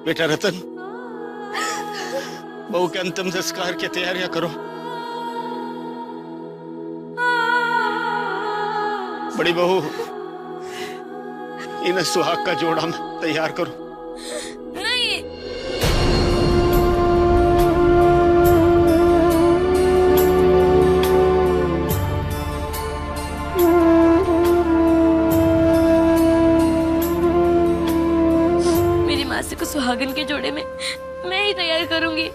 बेटा रतन, बहू के अंतिम संस्कार की तैयारियां करो। बड़ी बहू, इन्हें सुहाग का जोड़ा में तैयार करो। नहीं। मेरी मासी को सुहागन के जोड़े में मैं ही तैयार करूंगी।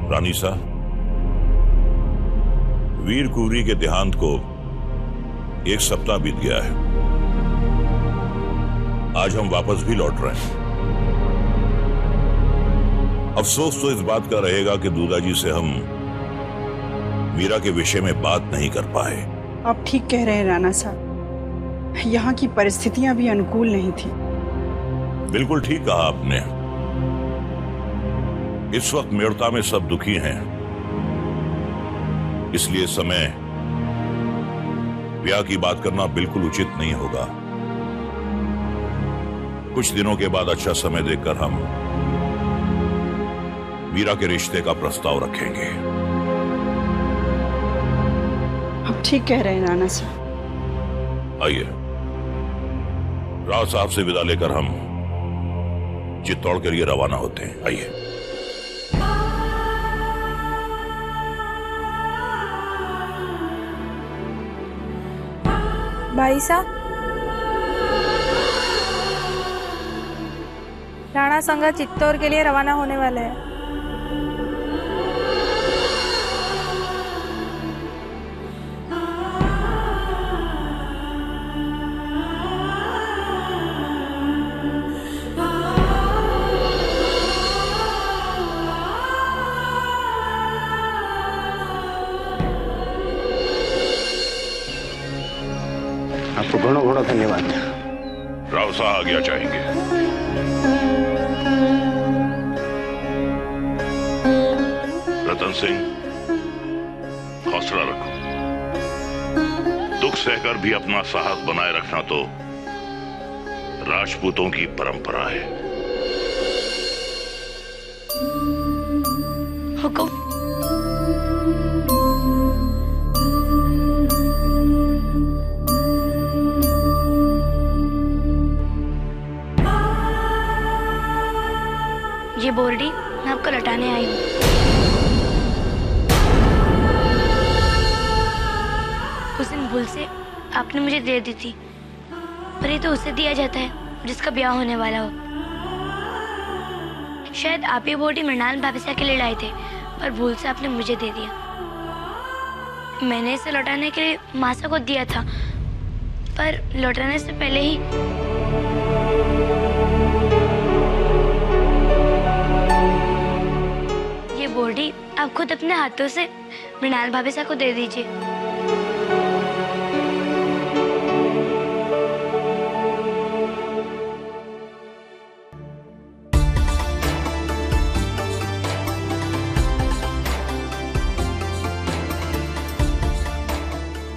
रानीसा, वीर कुंवरी के देहांत को 1 सप्ताह बीत गया है। आज हम वापस भी लौट रहे हैं। अफसोस तो इस बात का रहेगा कि दूधा जी से हम मीरा के विषय में बात नहीं कर पाए। आप ठीक कह रहे हैं राणा साहब, यहाँ की परिस्थितियां भी अनुकूल नहीं थी। बिल्कुल ठीक कहा आपने। इस वक्त मेड़ता में सब दुखी हैं, इसलिए समय ब्याह की बात करना बिल्कुल उचित नहीं होगा। कुछ दिनों के बाद अच्छा समय देखकर हम मीरा के रिश्ते का प्रस्ताव रखेंगे। आप ठीक कह रहे हैं राणा साहब। आइए, राव साहब से विदा लेकर हम चित्तौड़ के लिए रवाना होते हैं। आइए। भाई साहब, राणा संगा चित्तौड़ के लिए रवाना होने वाले हैं। आपको घणो घणो धन्यवाद। राव साहब आज्ञा चाहेंगे। सिंह, हौसला रखो। दुख सहकर भी अपना साहस बनाए रखना तो राजपूतों की परंपरा है। हुकुम। ये बोर्डी मैं आपको लौटाने आई हूँ। उस दिन भूल से आपने मुझे दे दी थी, पर ये तो उसे दिया जाता है जिसका ब्याह होने वाला हो। शायद आप ये बोर्डी मृणाल भाभी के लिए लाए थे, पर भूल से आपने मुझे दे दिया। मैंने इसे लौटाने के लिए मासा को दिया था, पर लौटाने से पहले ही ये बोर्डी आप खुद अपने हाथों से मृणाल भाभी को दे दीजिए।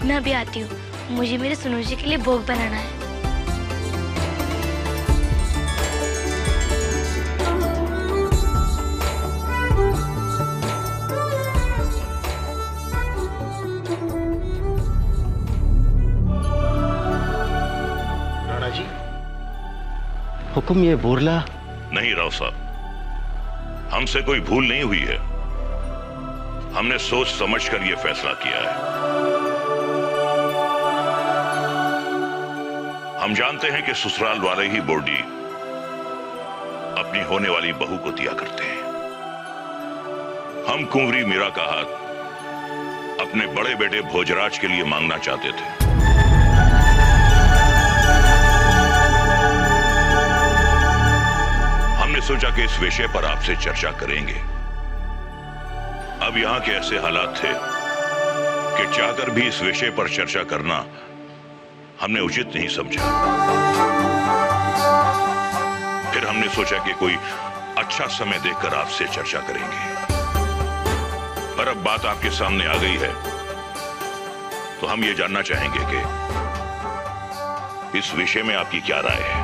मैं अभी आती हूँ, मुझे मेरे सुनू जी के लिए भोग बनाना है। राणा जी, हुक्म ये बोरला। नहीं राव साहब, हमसे कोई भूल नहीं हुई है। हमने सोच समझकर यह फैसला किया है। हम जानते हैं कि ससुराल वाले ही बोर्डी अपनी होने वाली बहू को दिया करते हैं। हम कुंवरी मीरा का हाथ अपने बड़े बेटे भोजराज के लिए मांगना चाहते थे। हमने सोचा कि इस विषय पर आपसे चर्चा करेंगे। अब यहां के ऐसे हालात थे कि चाहकर भी इस विषय पर चर्चा करना हमने उचित नहीं समझा। फिर हमने सोचा कि कोई अच्छा समय देखकर आपसे चर्चा करेंगे। पर अब बात आपके सामने आ गई है, तो हम ये जानना चाहेंगे कि इस विषय में आपकी क्या राय है।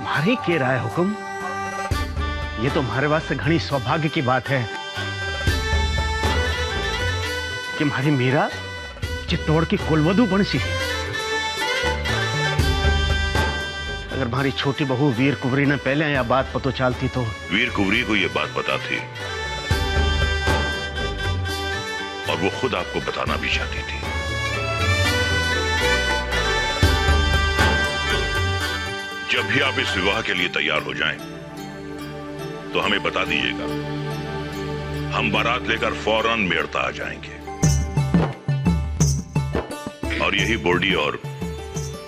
मारी के राय हुक्म, ये तो हमारे वास्ते घनी सौभाग्य की बात है कि हमारी मीरा चित्तौड़ की कुलवधू बन सी। अगर हमारी छोटी बहू वीर कुंवरी ने पहले यह बात पता चलती तो। वीर कुंवरी को यह बात पता थी और वो खुद आपको बताना भी चाहती थी। जब भी आप इस विवाह के लिए तैयार हो जाएं, तो हमें बता दीजिएगा। हम बारात लेकर फौरन मेड़ता आ जाएंगे और यही बोर्डी और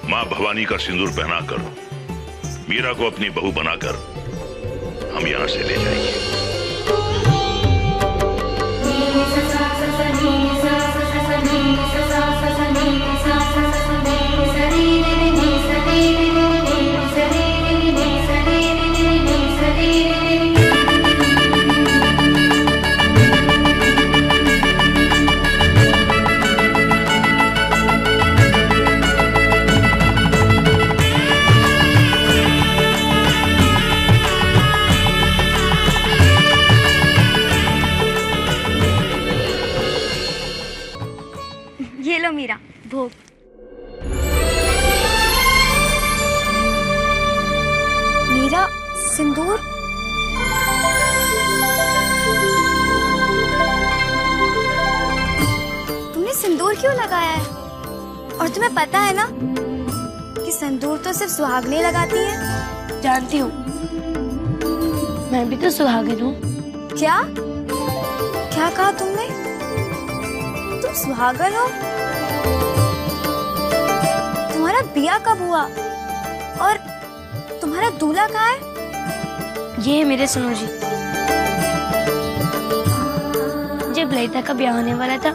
मां भवानी का सिंदूर पहनाकर मीरा को अपनी बहू बनाकर हम यहां से ले जाएंगे। ये लो मीरा भोग। मीरा सिंदूर, तुमने सिंदूर क्यों लगाया है? और तुम्हें पता है ना कि सिंदूर तो सिर्फ सुहागनें लगाती है। जानती हूँ, मैं भी तो सुहागिन हूँ। क्या क्या कहा तुमने? तुम सुहागन हो? तुम्हारा ब्याह कब हुआ और तुम्हारा दूल्हा कहाँ है? ये है मेरे सुनो जी। जब ललिता का ब्याह होने वाला था,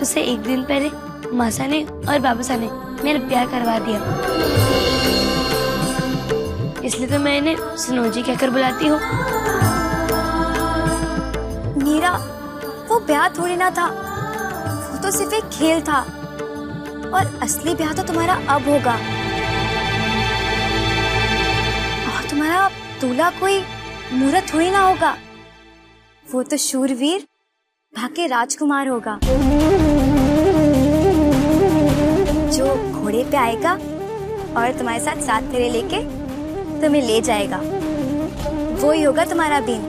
उससे एक दिन पहले मासा ने और बाबूसा ने मेरा ब्याह करवा दिया। इसलिए तो मैं इन्हें सुनो जी कहकर बुलाती हूँ। मीरा, ब्याह थोड़ी ना था, वो तो सिर्फ एक खेल था। और असली ब्याह तो तुम्हारा अब होगा। और तुम्हारा दूल्हा कोई मूर्ख थोड़ी ना होगा, वो तो शूरवीर भाग्य राजकुमार होगा, जो घोड़े पे आएगा और तुम्हारे साथ 7 फेरे लेके तुम्हें ले जाएगा। वो ही होगा तुम्हारा बीन,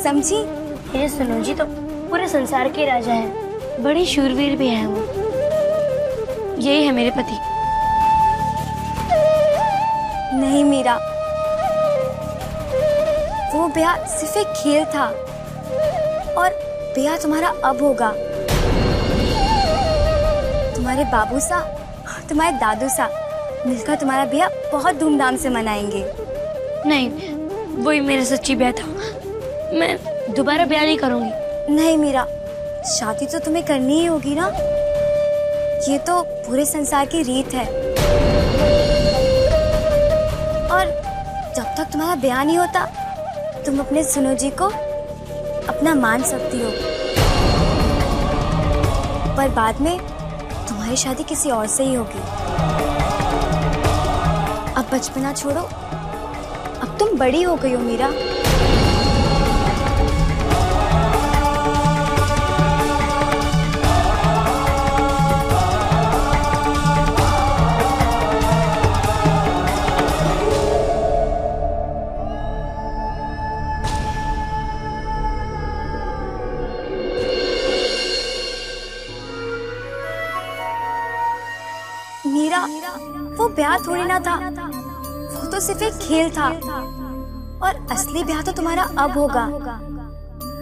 समझी? ये सुनो जी तो पूरे संसार के राजा हैं, बड़े शूरवीर भी हैं वो। यही है मेरे पति। नहीं मीरा, वो ब्याह सिर्फ एक खेल था और ब्याह तुम्हारा अब होगा। तुम्हारे बाबू सा, तुम्हारे दादू सा मिलकर तुम्हारा ब्याह बहुत धूमधाम से मनाएंगे। नहीं, वही मेरा सच्ची ब्याह था। मैं दोबारा ब्याह नहीं करूंगी। नहीं मीरा, शादी तो तुम्हें करनी ही होगी ना, ये तो पूरे संसार की रीत है। और जब तक तुम्हारा ब्याह नहीं होता, तुम अपने सुनो जी को अपना मान सकती हो, पर बाद में तुम्हारी शादी किसी और से ही होगी। अब बचपना छोड़ो, अब तुम बड़ी हो गई हो मीरा। मीरा, वो ब्याह थोड़ी ना था, वो तो सिर्फ एक खेल था। और असली ब्याह तो तुम्हारा अब होगा।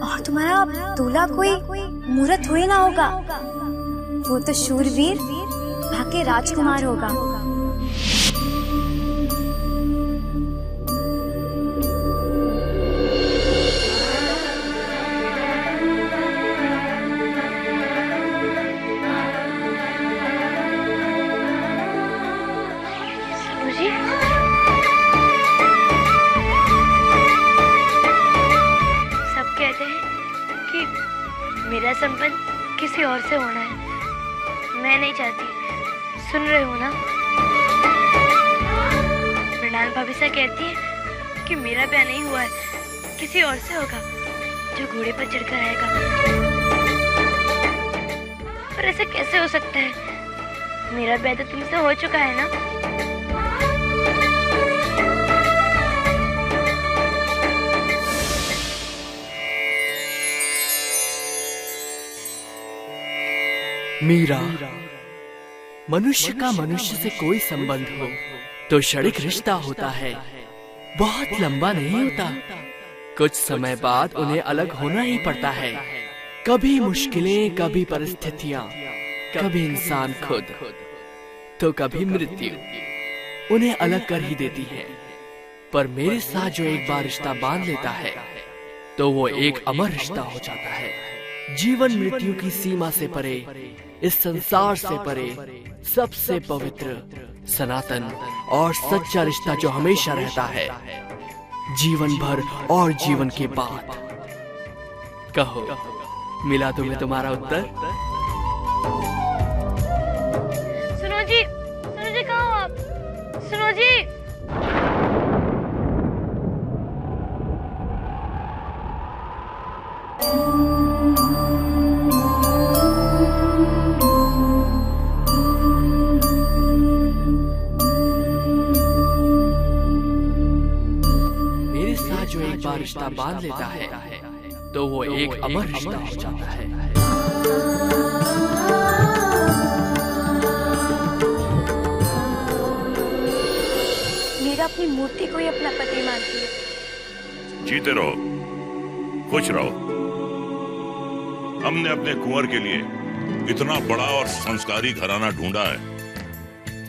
और तुम्हारा दूल्हा कोई मूर्ख थोड़ी ना होगा, वो तो शूरवीर भाग्य राजकुमार होगा। मेरा संबंध किसी और से होना है, मैं नहीं चाहती। सुन रहे हो ना? मृणाल भाभी से कहती है कि मेरा ब्याह नहीं हुआ है, किसी और से होगा जो घोड़े पर चढ़कर आएगा। पर ऐसे कैसे हो सकता है? मेरा ब्याह तो तुमसे हो चुका है ना। मीरा, मनुष्य का मनुष्य से कोई संबंध हो तो क्षणिक रिश्ता होता है, बहुत लंबा नहीं होता। कुछ समय बाद उन्हें अलग होना ही पड़ता है। कभी मुश्किलें, कभी परिस्थितियां, कभी इंसान खुद, तो कभी मृत्यु उन्हें अलग कर ही देती है। पर मेरे साथ जो एक बार रिश्ता बांध लेता है तो वो एक अमर रिश्ता हो जाता है। जीवन मृत्यु की सीमा से परे, इस संसार से परे, सबसे पवित्र, सनातन और सच्चा रिश्ता जो हमेशा रहता है, जीवन भर और जीवन के बाद। कहो, मिला तुम्हें तुम्हारा उत्तर? सुनो जी, कहाँ हो आप? सुनो जी। जो एक बार रिश्ता बांध लेता है तो वो एक अमर रिश्ता हो जाता है। मीरा अपनी मूर्ति को ही अपना पति मानती है। जीते रहो, खुश रहो। हमने अपने कुंवर के लिए इतना बड़ा और संस्कारी घराना ढूंढा है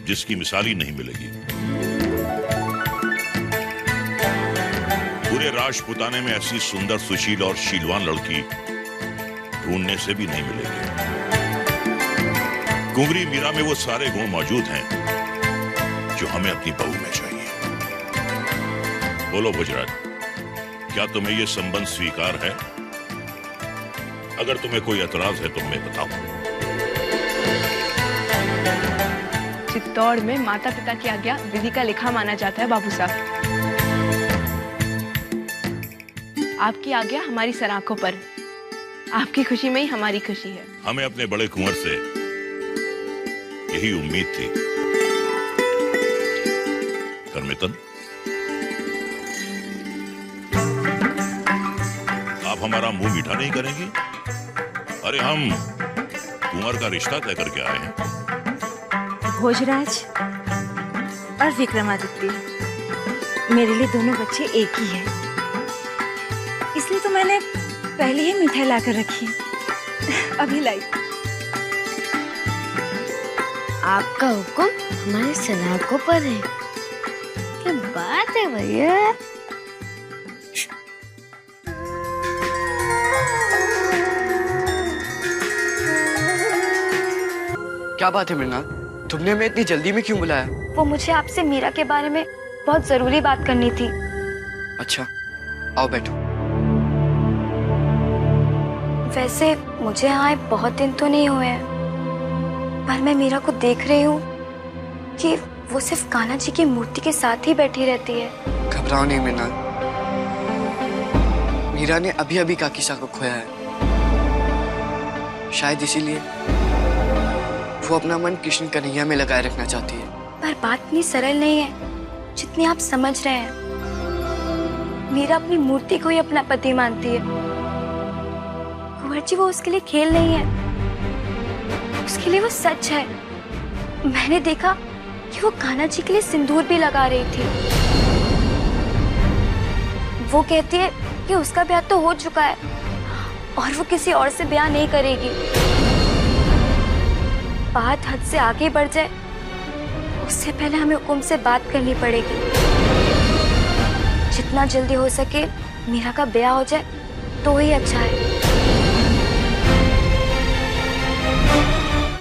जिसकी मिसाल ही नहीं मिलेगी। पूरे राजपुताने में ऐसी सुंदर, सुशील और शीलवान लड़की ढूंढने से भी नहीं मिलेगी। कुंवरी मीरा में वो सारे गुण मौजूद हैं जो हमें अपनी बहू में चाहिए। बोलो भोजराज, क्या तुम्हें ये संबंध स्वीकार है? अगर तुम्हें कोई एतराज है तो मैं बताऊं। चित्तौड़ में माता पिता की आज्ञा विधि का लिखा माना जाता है बाबू साहब। आपकी आज्ञा हमारी सराखों पर, आपकी खुशी में ही हमारी खुशी है। हमें अपने बड़े कुंवर से यही उम्मीद थी। करमितन, आप हमारा मुंह मीठा नहीं करेंगे? अरे हम कुंवर का रिश्ता तय करके आए हैं। भोजराज और विक्रमादित्य, मेरे लिए दोनों बच्चे एक ही हैं। इसलिए तो मैंने पहले ही मिठाई लाकर रखी है, अभी लाई। आपका हुक्म हमारे सलाखों पर है। क्या बात है भैया। क्या बात है मृणाल, तुमने हमें इतनी जल्दी में क्यों बुलाया? वो मुझे आपसे मीरा के बारे में बहुत जरूरी बात करनी थी। अच्छा, आओ बैठो। वैसे मुझे यहाँ बहुत दिन तो नहीं हुए हैं, पर मैं मीरा को देख रही हूँ कि वो सिर्फ कान्हा जी की मूर्ति के साथ ही बैठी रहती है। घबराओ नहीं मृणाल, मीरा ने अभी अभी काकीसा को खोया है। शायद इसीलिए वो अपना मन कृष्ण कन्हैया में लगाए रखना चाहती है। पर बात इतनी सरल नहीं है जितनी आप समझ रहे हैं। मीरा अपनी मूर्ति को ही अपना पति मानती है। कुंवर जी, वो उसके लिए खेल नहीं है, उसके लिए वो सच है। मैंने देखा कि वो कान्हा जी के लिए सिंदूर भी लगा रही थी। वो कहती है कि उसका ब्याह तो हो चुका है और वो किसी और से ब्याह नहीं करेगी। बात हद से आगे बढ़ जाए उससे पहले हमें हुकुम से बात करनी पड़ेगी। जितना जल्दी हो सके मीरा का ब्याह हो जाए तो ही अच्छा है।